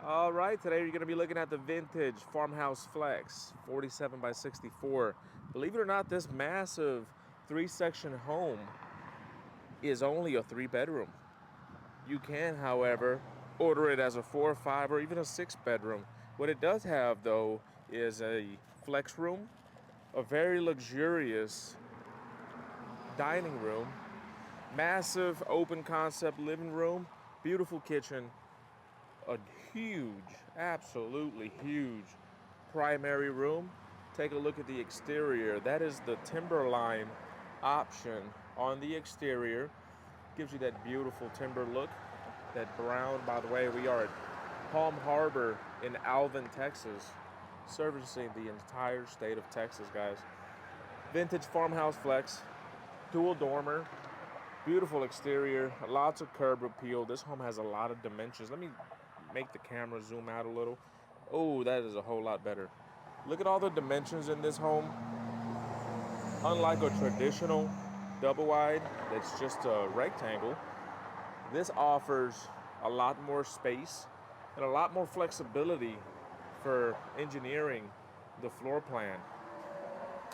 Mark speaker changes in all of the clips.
Speaker 1: All right, today you're going to be looking at the vintage Farmhouse Flex 47 by 64. Believe it or not, this massive three-section home is only a three-bedroom. You can, however, order it as a 4 or 5 or even a 6-bedroom. What it does have, though, is a flex room, a very luxurious dining room, massive open concept living room, beautiful kitchen, a huge, absolutely huge primary room. Take a look at the exterior. That is the timberline option on the exterior. Gives you that beautiful timber look. That brown, by the way, we are at Palm Harbor in Alvin, Texas, servicing the entire state of Texas, guys. Vintage farmhouse flex, dual dormer, beautiful exterior, lots of curb appeal. This home has a lot of dimensions. Let me make the camera zoom out a little. Oh, that is a whole lot better. Look at all the dimensions in this home. Unlike a traditional double wide that's just a rectangle, this offers a lot more space and a lot more flexibility for engineering the floor plan.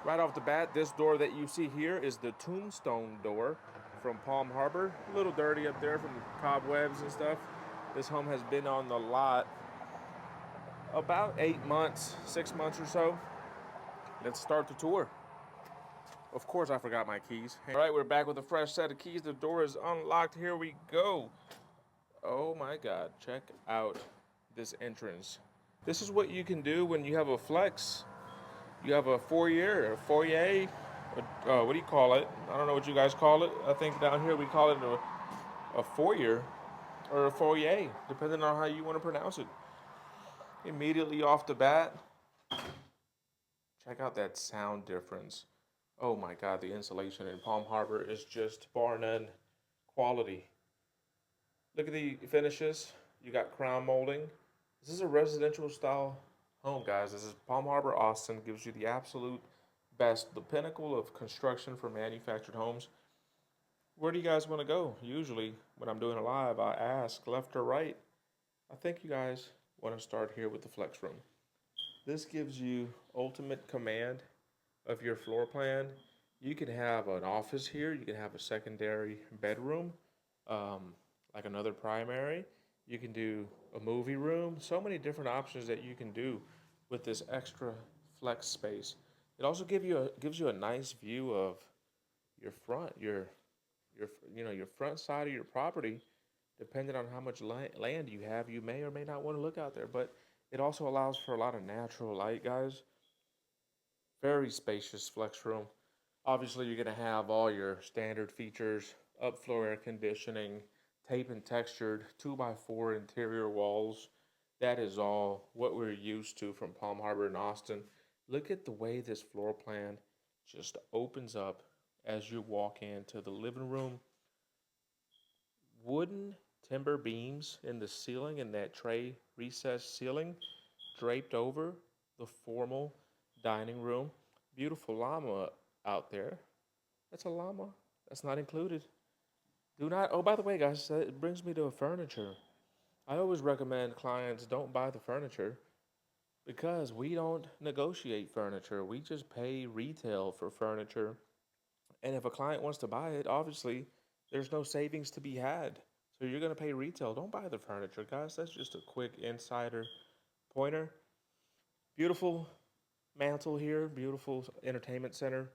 Speaker 1: Right off the bat, this door that you see here is the tombstone door from Palm Harbor. A little dirty up there from the cobwebs and stuff. This home has been on the lot about 8 months, 6 months or so. Let's start the tour. Of course, I forgot my keys. All right, we're back with a fresh set of keys. The door is unlocked. Here we go. Oh my God, check out this entrance. This is what you can do when you have a flex. You have a foyer, what do you call it? I don't know what you guys call it. I think down here we call it a foyer or a foyer, depending on how you want to pronounce it. Immediately off the bat, check out that sound difference. Oh my God, the insulation in Palm Harbor is just bar none quality. Look at the finishes. You got crown molding. This is a residential style home, guys. This is Palm Harbor, Austin. Gives you the absolute best, the pinnacle of construction for manufactured homes. Where do you guys want to go? Usually, when I'm doing a live, I ask left or right. I think you guys want to start here with the flex room. This gives you ultimate command of your floor plan. You can have an office here. You can have a secondary bedroom, like another primary. You can do a movie room. So many different options that you can do with this extra flex space. It also gives you a nice view of your front, your front side of your property. Depending on how much land you have, you may or may not want to look out there. But it also allows for a lot of natural light, guys. Very spacious flex room. Obviously, you're going to have all your standard features, upfloor air conditioning, tape and textured 2x4 interior walls. That is all what we're used to from Palm Harbor and Austin. Look at the way this floor plan just opens up as you walk into the living room. Wooden timber beams in the ceiling in that tray recessed ceiling draped over the formal dining room. Beautiful llama out there. That's a llama. That's not included. Do not. Oh, by the way, guys, it brings me to furniture. I always recommend clients don't buy the furniture because we don't negotiate furniture. We just pay retail for furniture. And if a client wants to buy it, obviously there's no savings to be had. So you're going to pay retail. Don't buy the furniture, guys. That's just a quick insider pointer. Beautiful mantle here, beautiful entertainment center.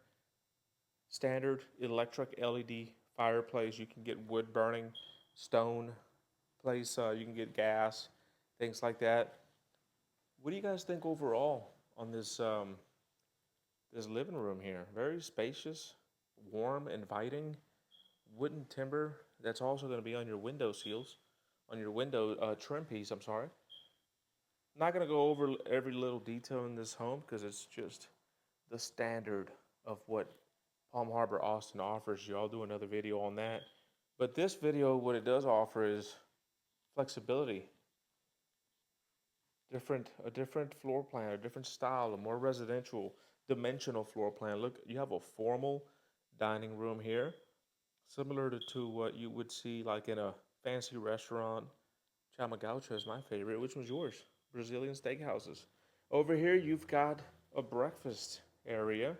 Speaker 1: Standard electric LED fireplace. You can get wood burning, stone place. You can get gas, things like that. What do you guys think overall on this living room here? Very spacious, warm, inviting, wooden timber. That's also going to be on your window seals, on your window trim piece. I'm sorry. Not going to go over every little detail in this home because it's just the standard of what Palm Harbor Austin offers you. I'll do another video on that. But this video, what it does offer is flexibility. A different floor plan, a different style, a more residential, dimensional floor plan. Look, you have a formal dining room here, similar to what you would see like in a fancy restaurant, Chamagaucha is my favorite. Which one's yours? Brazilian steakhouses. Over here, you've got a breakfast area,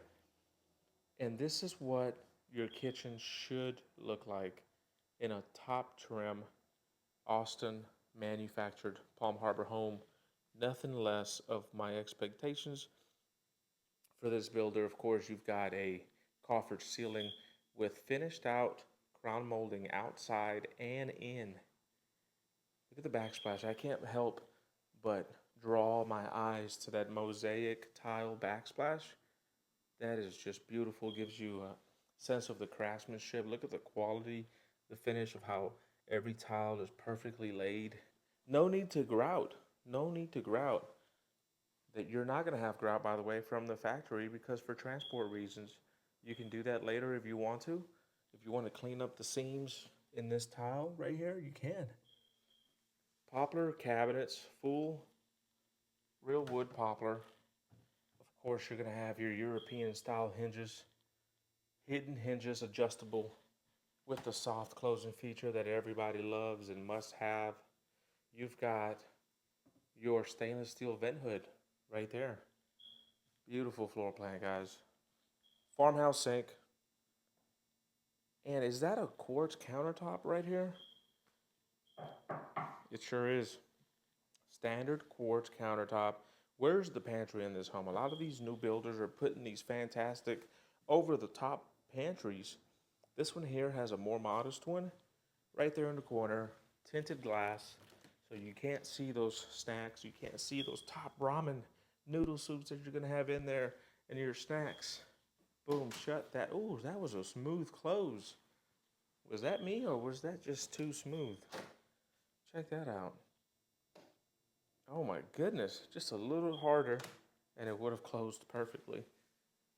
Speaker 1: and this is what your kitchen should look like in a top trim Austin manufactured Palm Harbor home. Nothing less of my expectations for this builder. Of course, you've got a coffered ceiling with finished out crown molding outside and in. Look at the backsplash. I can't help but draw my eyes to that mosaic tile backsplash. That is just beautiful. Gives you a sense of the craftsmanship. Look at the quality, the finish of how every tile is perfectly laid. No need to grout. No need to grout. That you're not going to have grout, by the way, from the factory, because for transport reasons, you can do that later if you want to. If you want to clean up the seams in this tile right here, you can. Poplar cabinets, full real wood poplar. Of course, you're going to have your European style hinges, hidden hinges, adjustable with the soft closing feature that everybody loves and must have. You've got your stainless steel vent hood right there. Beautiful floor plan, guys. Farmhouse sink. And is that a quartz countertop right here? It sure is. Standard quartz countertop. Where's the pantry in this home? A lot of these new builders are putting these fantastic over-the-top pantries. This one here has a more modest one right there in the corner, tinted glass, so you can't see those snacks. You can't see those top ramen noodle soups that you're going to have in there and your snacks. Boom, shut that. Oh, that was a smooth close. Was that me or was that just too smooth? Check that out. Oh my goodness, just a little harder and it would have closed perfectly.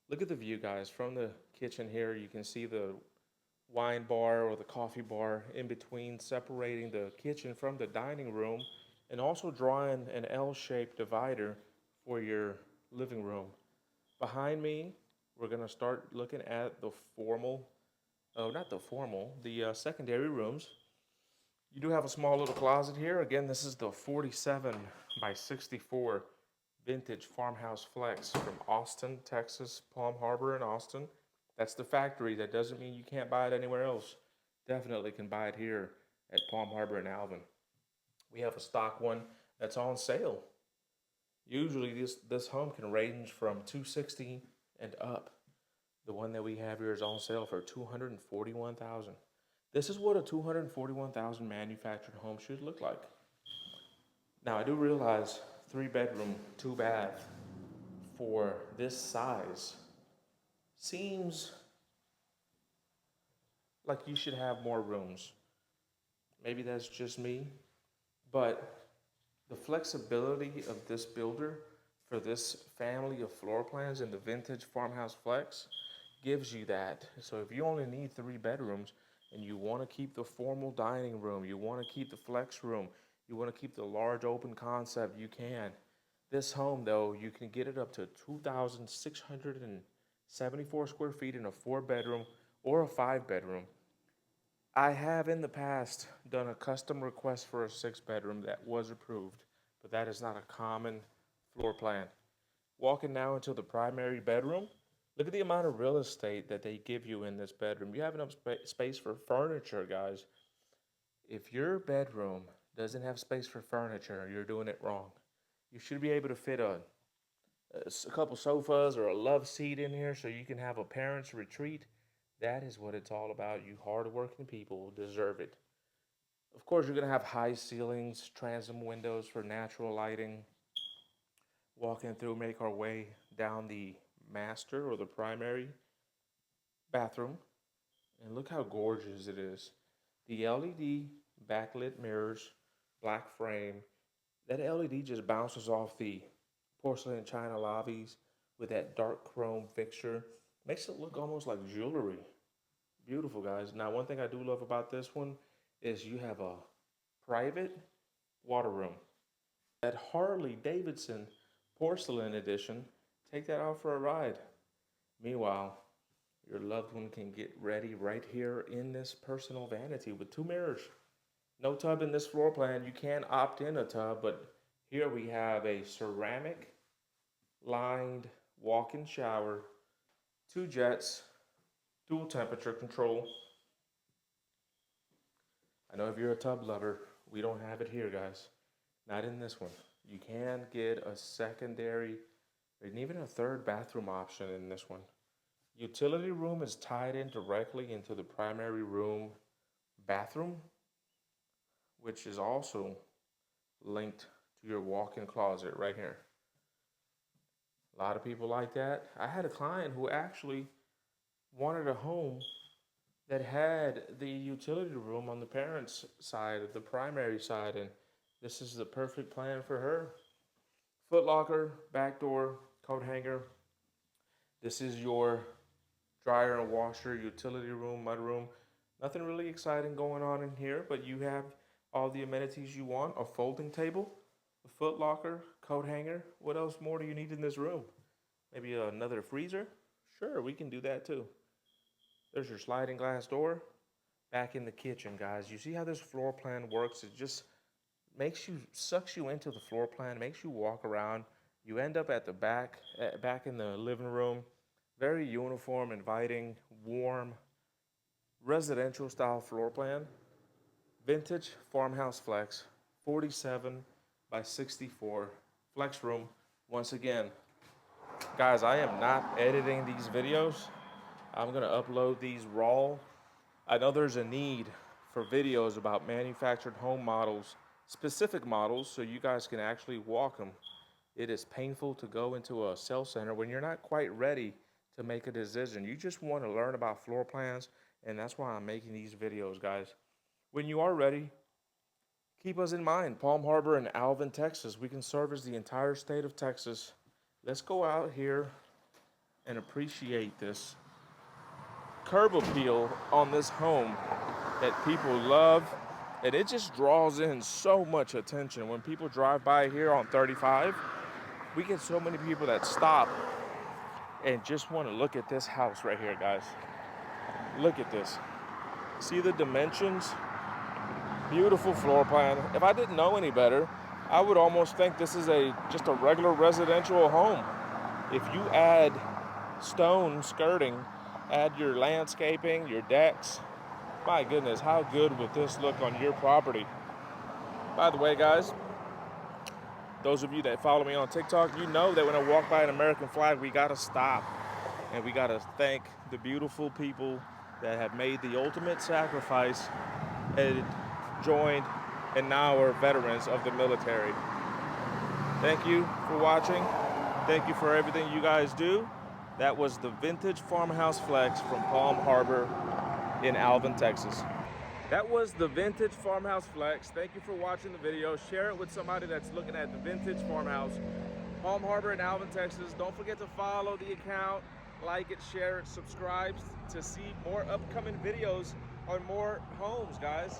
Speaker 1: Look at the view, guys. From the kitchen here, you can see the wine bar or the coffee bar in between, separating the kitchen from the dining room and also drawing an L-shaped divider for your living room. Behind me, we're going to start looking at the secondary rooms. You do have a small little closet here. Again, this is the 47 by 64 vintage farmhouse flex from Austin, Texas, Palm Harbor in Austin. That's the factory. That doesn't mean you can't buy it anywhere else. Definitely can buy it here at Palm Harbor and Alvin. We have a stock one that's on sale. Usually this home can range from $260 and up. The one that we have here is on sale for $241,000. This is what a $241,000 manufactured home should look like. Now I do realize 3-bedroom, 2-bath for this size seems like you should have more rooms. Maybe that's just me, but the flexibility of this builder for this family of floor plans in the vintage farmhouse flex gives you that. So if you only need 3 bedrooms and you want to keep the formal dining room, you want to keep the flex room, you want to keep the large open concept, you can. This home, though, you can get it up to 2,674 square feet in a 4-bedroom or a 5-bedroom. I have in the past done a custom request for a 6-bedroom that was approved, but that is not a common floor plan. Walking now into the primary bedroom, look at the amount of real estate that they give you in this bedroom. You have enough space for furniture, guys. If your bedroom doesn't have space for furniture, you're doing it wrong. You should be able to fit a couple sofas or a love seat in here so you can have a parent's retreat. That is what it's all about. You hardworking people deserve it. Of course, you're going to have high ceilings, transom windows for natural lighting. Walking through, make our way down the master or the primary bathroom. And look how gorgeous it is. The LED backlit mirrors, black frame. That LED just bounces off the porcelain china lobbies with that dark chrome fixture. Makes it look almost like jewelry. Beautiful, guys. Now, one thing I do love about this one is you have a private water room. That Harley Davidson porcelain edition, take that out for a ride. Meanwhile, your loved one can get ready right here in this personal vanity with 2 mirrors. No tub in this floor plan. You can opt in a tub, but here we have a ceramic lined walk-in shower, 2 jets, dual temperature control. I know if you're a tub lover, we don't have it here, guys. Not in this one. You can get a secondary and even a third bathroom option in this one. Utility room is tied in directly into the primary room bathroom, which is also linked to your walk-in closet right here. A lot of people like that. I had a client who actually wanted a home that had the utility room on the parents' side, the primary side, and this is the perfect plan for her. Foot locker, back door, coat hanger. This is your dryer and washer, utility room, mud room. Nothing really exciting going on in here, but you have all the amenities you want. A folding table, a foot locker, coat hanger. What else more do you need in this room? Maybe another freezer? Sure, we can do that too. There's your sliding glass door. Back in the kitchen, guys. You see how this floor plan works? It just sucks you into the floor plan, makes you walk around. You end up at the back in the living room. Very uniform, inviting, warm, residential style floor plan. Vintage farmhouse flex, 47 by 64 flex room. Once again, guys, I am not editing these videos. I'm gonna upload these raw. I know there's a need for videos about manufactured home models, specific models, so you guys can actually walk them. It is painful to go into a sales center when you're not quite ready to make a decision. You just want to learn about floor plans, and that's why I'm making these videos, guys. When you are ready, keep us in mind. Palm Harbor and Alvin, Texas. We can service the entire state of Texas. Let's go out here and appreciate this curb appeal on this home that people love, and it just draws in so much attention. When people drive by here on 35, we get so many people that stop and just want to look at this house right here, guys. Look at this. See the dimensions? Beautiful floor plan. If I didn't know any better, I would almost think this is just a regular residential home. If you add stone skirting, add your landscaping, your decks, my goodness, how good would this look on your property? By the way, guys, those of you that follow me on TikTok, you know that when I walk by an American flag, we gotta stop and we gotta thank the beautiful people that have made the ultimate sacrifice and joined and now are veterans of the military. Thank you for watching. Thank you for everything you guys do. That was the vintage farmhouse flex from Palm Harbor in Alvin, Texas. That was the vintage farmhouse flex. Thank you for watching the video. Share it with somebody that's looking at the vintage farmhouse. Palm Harbor in Alvin, Texas. Don't forget to follow the account, like it, share it, subscribe to see more upcoming videos on more homes, guys.